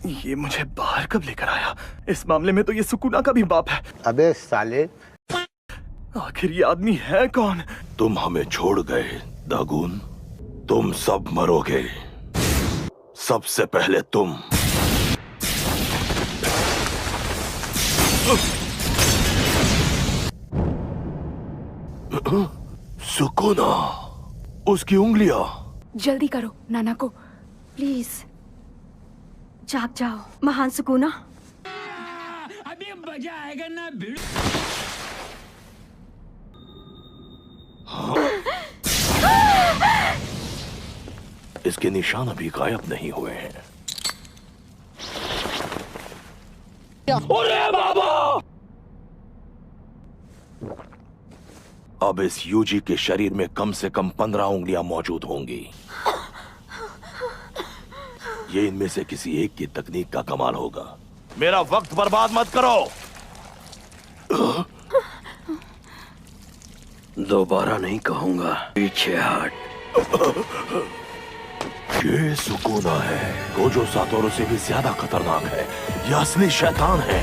ये मुझे बाहर कब लेकर आया? इस मामले में तो ये सुकूना का भी बाप है। अबे साले, आखिर ये आदमी है कौन? तुम हमें छोड़ गए दागून, तुम सब मरोगे। सबसे पहले तुम। सुकूना, उसकी उंगलियां। जल्दी करो नाना को, प्लीज। जाग जाओ महान सुकूना। अभी मजा आएगा ना। इसके निशान अभी गायब नहीं हुए हैं। अरे बाबा! अब इस यूजी के शरीर में कम से कम 15 उंगलियां मौजूद होंगी। ये इनमें से किसी एक की तकनीक का कमाल होगा। मेरा वक्त बर्बाद मत करो। दोबारा नहीं कहूंगा, पीछे हट। ये सुकूना है, गोजो सातोरू से भी ज्यादा खतरनाक है। ये असली शैतान है।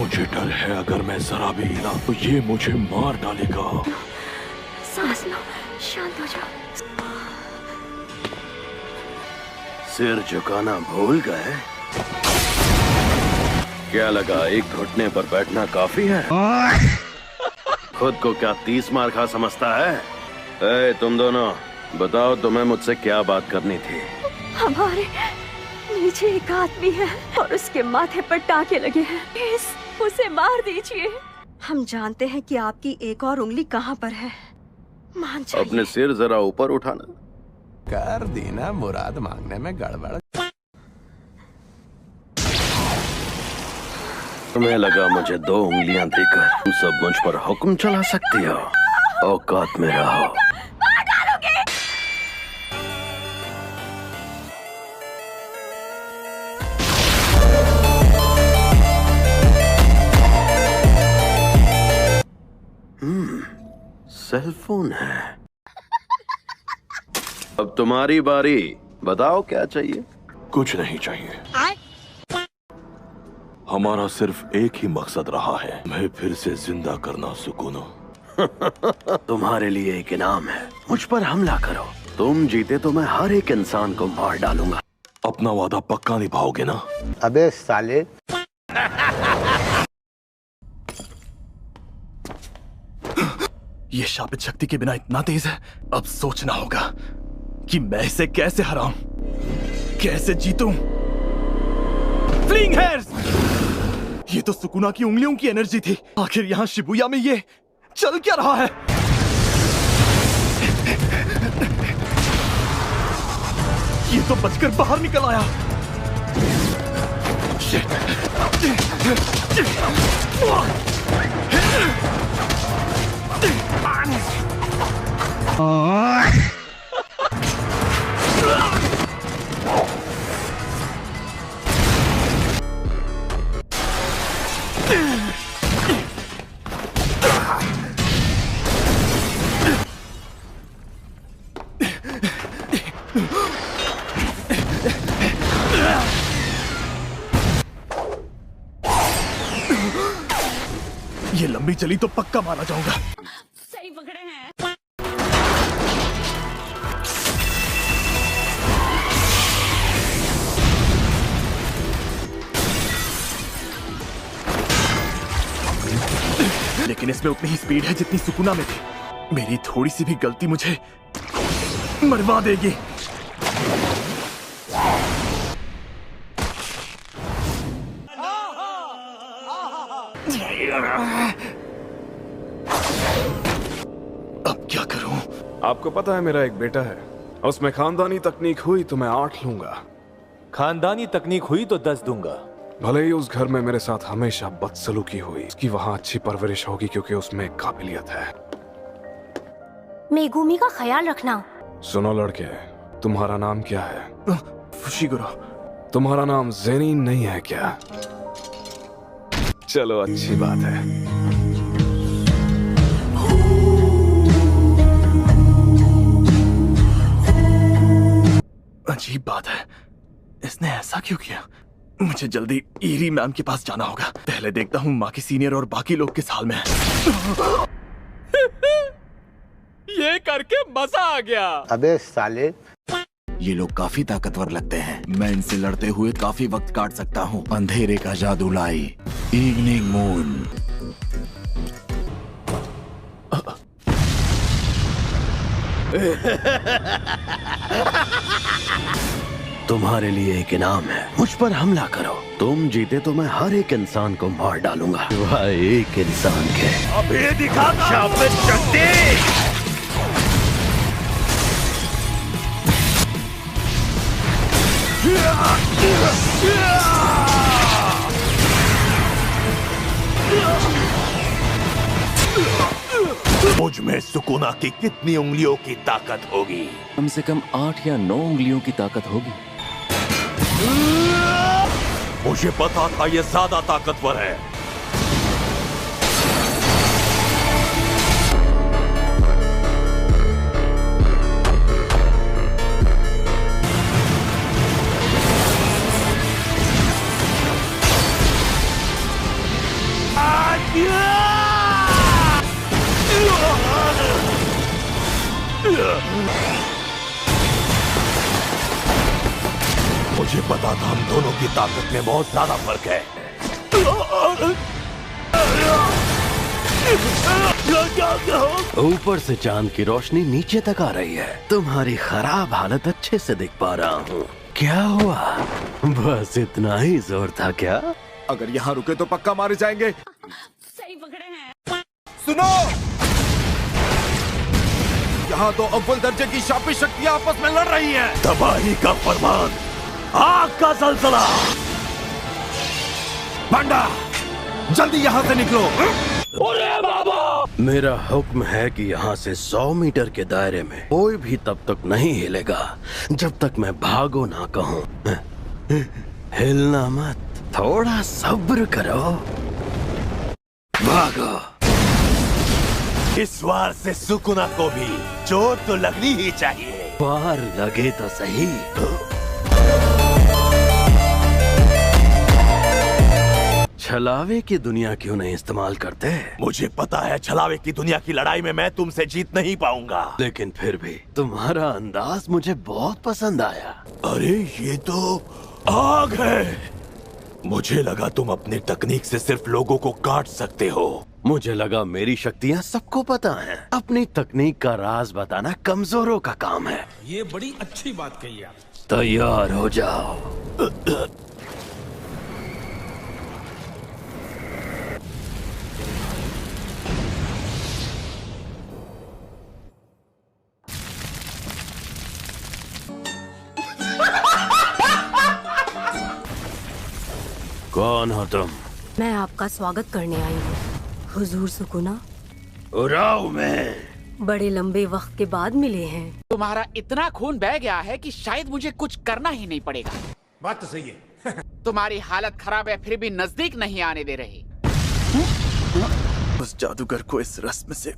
मुझे डर है अगर मैं जरा भी हिला तो ये मुझे मार डालेगा। सांस लो, शांत हो जाओ। सिर झुकाना भूल गए? क्या लगा एक घुटने पर बैठना काफी है? खुद को क्या 30 मार खा समझता है? ए, तुम दोनों बताओ, तुम्हें मुझसे क्या बात करनी थी? हमारे नीचे एक आदमी है और उसके माथे पर टाके लगे हैं। प्लीज उसे मार दीजिए। हम जानते हैं कि आपकी एक और उंगली कहाँ पर है। मान जाइए। अपने सिर जरा ऊपर उठाना। कर दी ना मुराद मांगने में गड़बड़। तुम्हें लगा मुझे 2 उंगलियां देकर तुम सब मुझ पर हुक्म चला सकती हो? औकात में रहो। मार डालोगे। सेलफोन है। अब तुम्हारी बारी, बताओ क्या चाहिए? कुछ नहीं चाहिए। हमारा सिर्फ एक ही मकसद रहा है, मैं फिर से जिंदा करना सुकूना। तुम्हारे लिए एक इनाम है, मुझ पर हमला करो। तुम जीते तो मैं हर एक इंसान को मार डालूंगा। अपना वादा पक्का निभाओगे ना? अबे साले, ये शापित शक्ति के बिना इतना तेज है। अब सोचना होगा कि मैं इसे कैसे हराऊं, कैसे जीतूं। Fling hairs! ये तो सुकुना की उंगलियों की एनर्जी थी। आखिर यहाँ शिबुया में ये चल क्या रहा है? ये तो बचकर बाहर निकल आया। ये लंबी चली तो पक्का मारा जाऊंगा। सही पकड़े हैं। लेकिन इसमें उतनी ही स्पीड है जितनी सुकुना में थी। मेरी थोड़ी सी भी गलती मुझे मरवा देगी। अब क्या करूं? आपको पता है मेरा एक बेटा है, उसमें खानदानी तकनीक हुई तो मैं 8 लूंगा। खानदानी तकनीक हुई तो 10 दूंगा। भले ही उस घर में मेरे साथ हमेशा बदसलूकी हुई, उसकी वहाँ अच्छी परवरिश होगी क्योंकि उसमें काबिलियत है। मेगुमी का ख्याल रखना। सुनो लड़के, तुम्हारा नाम क्या है? फुशिगुरो। तुम्हारा नाम ज़ेनिन नहीं है क्या? चलो अच्छी बात है। अजीब बात है, इसने ऐसा क्यों किया? मुझे जल्दी ईरी मैम के पास जाना होगा। पहले देखता हूँ माँ की सीनियर और बाकी लोग किस हाल में हैं। ये करके मजा आ गया। अबे साले, ये लोग काफी ताकतवर लगते हैं। मैं इनसे लड़ते हुए काफी वक्त काट सकता हूँ। अंधेरे का जादू लाई, इवनिंग मून। तुम्हारे लिए एक इनाम है, मुझ पर हमला करो। तुम जीते तो मैं हर एक इंसान को मार डालूंगा, वह एक इंसान के। अभी दिखाता शापित शक्ति। मुझ में सुकुना की कितनी उंगलियों की ताकत होगी? कम से कम 8 या 9 उंगलियों की ताकत होगी। मुझे पता था ये ज्यादा ताकतवर है। मुझे पता था हम दोनों की ताकत में बहुत ज्यादा फर्क है। ऊपर से चांद की रोशनी नीचे तक आ रही है। तुम्हारी खराब हालत अच्छे से देख पा रहा हूँ। क्या हुआ? बस इतना ही जोर था क्या? अगर यहाँ रुके तो पक्का मारे जाएंगे। सही पकड़े हैं। सुनो, यहाँ तो अव्वल दर्जे की शापित शक्तियाँ आपस में लड़ रही हैं। तबाही का फरमान, आग का जलजला। बंडा, जल्दी यहाँ से निकलो। अरे बाबा! मेरा हुक्म है कि यहाँ से 100 मीटर के दायरे में कोई भी तब तक नहीं हिलेगा जब तक मैं भागो ना कहूँ। हिलना मत, थोड़ा सब्र करो। भागो। इस वार से सुकुना को भी चोट तो लगनी ही चाहिए। वार लगे तो सही। छलावे की दुनिया क्यों नहीं इस्तेमाल करते? मुझे पता है छलावे की दुनिया की लड़ाई में मैं तुमसे जीत नहीं पाऊंगा, लेकिन फिर भी तुम्हारा अंदाज मुझे बहुत पसंद आया। अरे ये तो आग है। मुझे लगा तुम अपनी तकनीक से सिर्फ लोगों को काट सकते हो। मुझे लगा मेरी शक्तियाँ सबको पता हैं। अपनी तकनीक का राज बताना कमजोरों का काम है। ये बड़ी अच्छी बात कही आप। तैयार हो जाओ। कौन हो तुम? मैं आपका स्वागत करने आई हूँ, हुजूर सुकुना। उराव में बड़े लंबे वक्त के बाद मिले हैं। तुम्हारा इतना खून बह गया है कि शायद मुझे कुछ करना ही नहीं पड़ेगा। बात तो सही है। तुम्हारी हालत खराब है, फिर भी नजदीक नहीं आने दे रही। उस जादूगर को इस रस्म से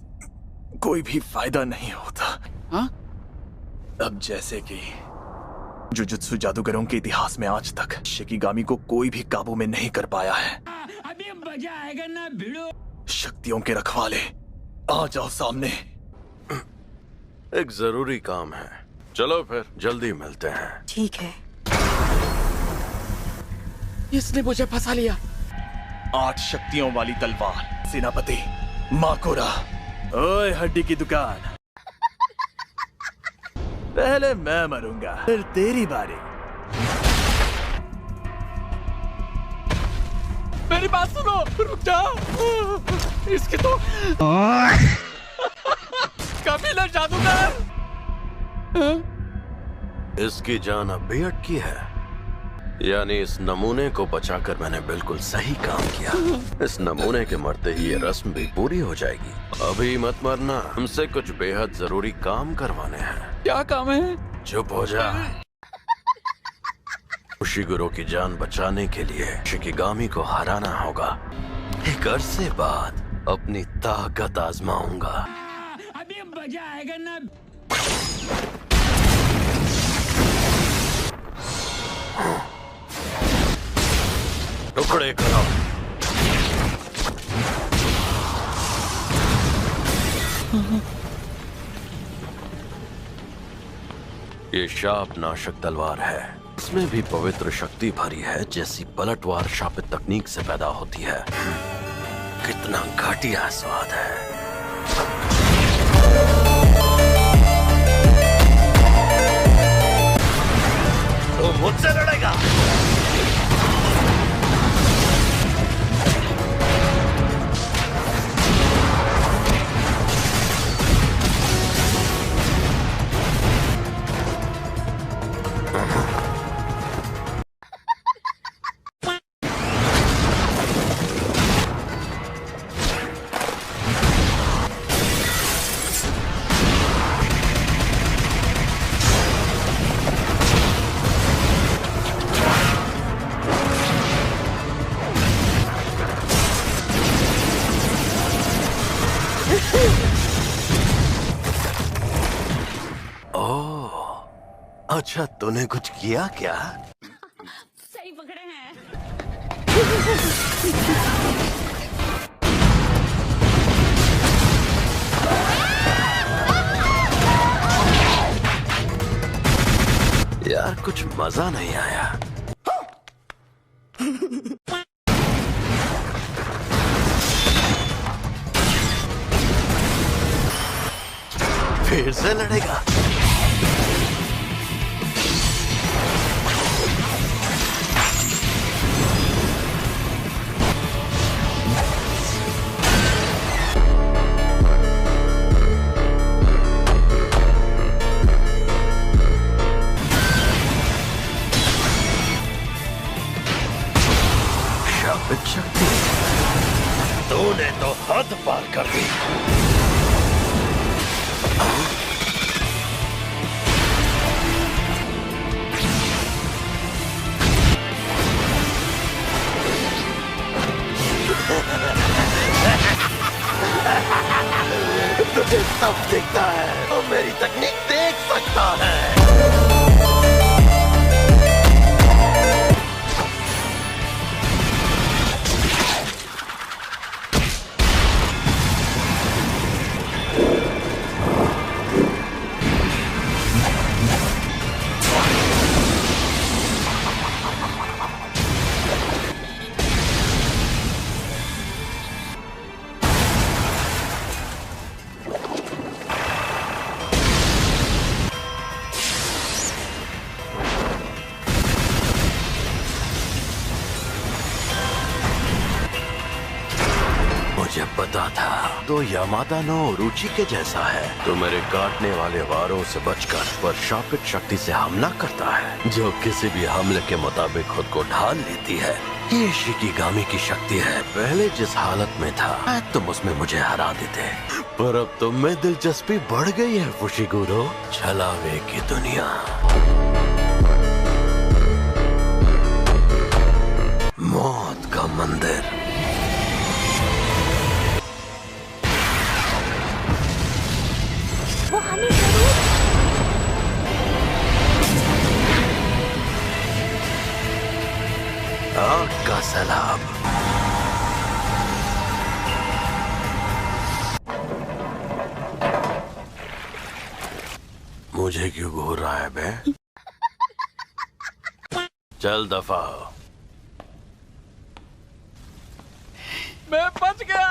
कोई भी फायदा नहीं होता। हा? अब जैसे कि जुजुत्सु जादूगरों के इतिहास में आज तक शिकिगामी को कोई भी काबू में नहीं कर पाया है। अभी मजा आएगा ना भिड़ो। शक्तियों के रखवाले, आ जाओ सामने। एक जरूरी काम है। चलो फिर जल्दी मिलते हैं। ठीक है। इसने मुझे फंसा लिया। 8 शक्तियों वाली तलवार, सेनापति माकोरा। ओए हड्डी की दुकान, पहले मैं मरूंगा, फिर तेरी बारी। मेरी बात सुनो, रुक जाओ। इसकी तो कबीला जादूगर। इसकी जान अब भी अटकी है, यानी इस नमूने को बचाकर मैंने बिल्कुल सही काम किया। इस नमूने के मरते ही ये रस्म भी पूरी हो जाएगी। अभी मत मरना, हमसे कुछ बेहद जरूरी काम करवाने हैं। क्या काम है? चुप हो जा। उशिगुरो की जान बचाने के लिए शिकिगामी को हराना होगा। एक अरसे बाद अपनी ताकत आजमाऊंगा। अभी मजा आएगा ना। टुकड़े करो। ये शाप नाशक तलवार है। इसमें भी पवित्र शक्ति भरी है, जैसी पलटवार शापित तकनीक से पैदा होती है। कितना घटिया स्वाद है। तो मुझसे लड़ेगा? अच्छा, तूने कुछ किया क्या? सही पकड़े हैं। यार कुछ मजा नहीं आया। फिर से लड़ेगा? शक्ति, तूने तो हद पार कर दी। तुझे सब दिखता है, तो मेरी तकनीक देख सकता है। मुझे पता था तो यामाता नो रुचि के जैसा है। तो मेरे काटने वाले वारों से बचकर पर शापित शक्ति से हमला करता है, जो किसी भी हमले के मुताबिक खुद को ढाल लेती है। ये शिकिगामी की शक्ति है। पहले जिस हालत में था तुम उसमें मुझे हरा देते, पर अब तुम में दिलचस्पी बढ़ गई है फुशिगुरो। छलावे की दुनिया, मौत का मंदिर। वो हमें जरूर आग का सैलाब। मुझे क्यों घूर रहा है बे? चल दफा हो। मैं बच गया।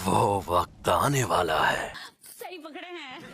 वो वक्त आने वाला है